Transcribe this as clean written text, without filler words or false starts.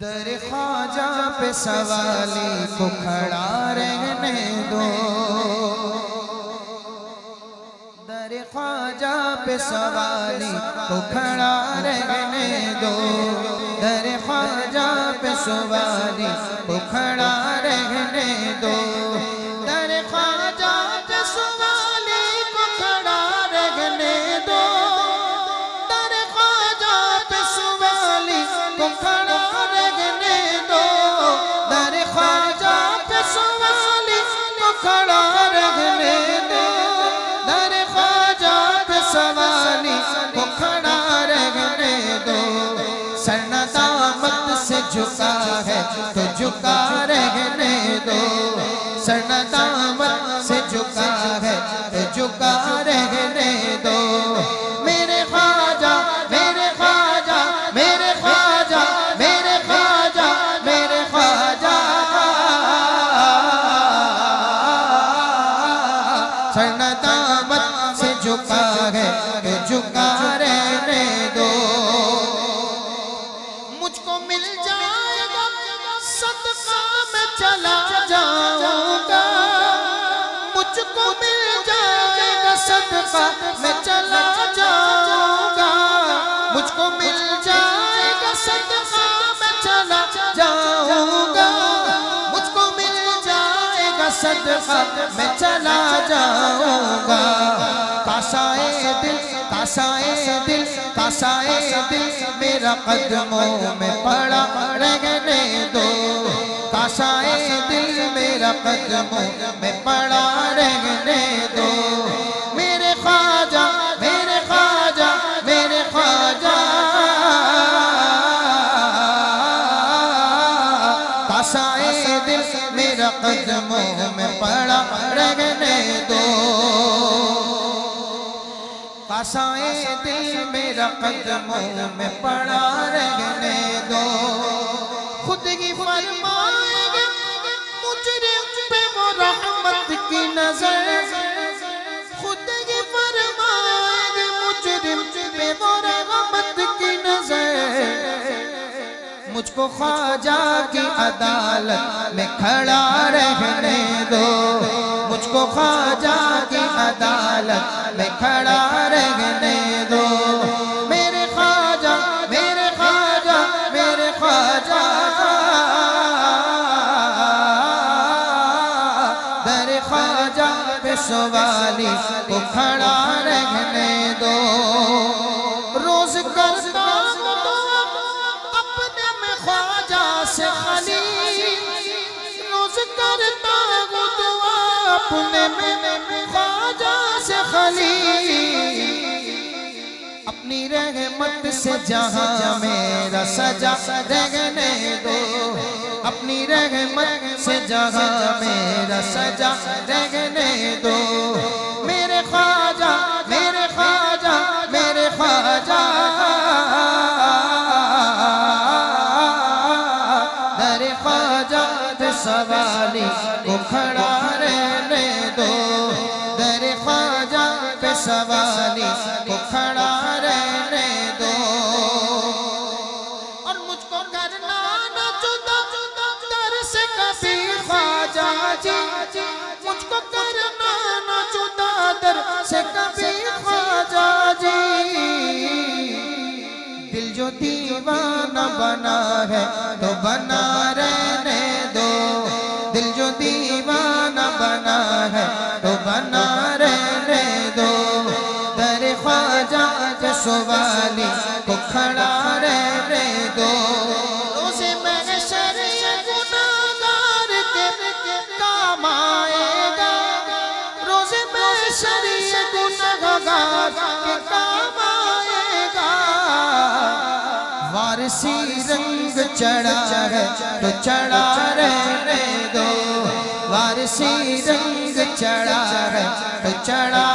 दर ख्वाजा पे सवाली को खड़ा रहने दो, दर ख्वाजा पे सवाली को खड़ा रहने दो, दर ख्वाजा पे सवाली को खड़ा रहने दो, दर ख्वाजा पे सवाली को खड़ा रहने दो, दर ख्वाजा पे सवाली को खड़ा रहने दो, दर ख्वाजा पे सवाली को खड़ा रहने दो, दर ख्वाजा पे सवाली को खड़ा रहने दो। सरना दामत से झुका है तो झुका रहने दो, सरना दामत से झुका है तो झुका रहने दो। मेरे ख्वाजा मेरे ख्वाजा मेरे ख्वाजा मेरे ख्वाजा मेरे ख्वाजा, सरना दामत से झुका है तो झुका रहने दो। मुझको मिल जाएगा सदका में चला जाऊंगा, मुझको मिल जाएगा सदका में चला जाऊंगा, मुझको मिल जाएगा सदका में चला जाऊंगा, मुझको मिल जाएगा सदका में चला जाऊंगा। कासाए दिल कासाए दिल कासाए दिल मेरा कदमों में पड़ा रहने दो, कासाए दिल मेरा कदमों में पड़ा रहने दो। मेरे ख्वाजा मेरे ख्वाजा मेरे ख्वाजा, कासाए दिल मेरा कदमों में पड़ा रहने दो, कासाए दिल मेरा कदमों में पड़ा रहने दो। खुद ही फरमाएंगे मुजरिम पे वो रहमत की नजर, खुद ही फरमाएंगे मुजरिम पे वो रहमत की नजर। मुझको ख्वाजा की अदालत में खड़ा रहने दो, मुझको ख्वाजा की अदालत में खड़ा रहने दो। मेरे ख्वाजा मेरे ख्वाजा मेरे ख्वाजा, दर ख्वाजा पे सवाली को खड़ा रहने दो। रोज करता अपने में ख्वाजा से खाली, रोज करता हूँ दुआ अपने में ख्वाजा से खाली। अपनी रहमत से जहां मेरा सजा रहने दो, अपनी रहमत से जहां मेरा सजा रहने दो। मेरे ख्वाजा मेरे ख्वाजा मेरे ख्वाजा, दर ख्वाजा पे सवाली को खड़ा रहने दो, दर ख्वाजा पे सवाली को खड़ा रहने दो। और मुझको करना न जुदा दर से कभी ख्वाजा जी, मुझको करना न जुदा दर से कभी ख्वाजा जी। दिल जो दीवाना बना है तो बना रहने दो, दिल जो दीवाना बना है तो बना रहने दो। दर ख्वाजा के सवाली को खड़ा रहने दो। रोज़े महशर गुनाहगार के काम आएगा, रोज़े महशर गुनाहगार के काम आएगा। वारसी रंग चढ़ा है तो चढ़ा रहने दो, वारसी रंग चढ़ा है तो चढ़ा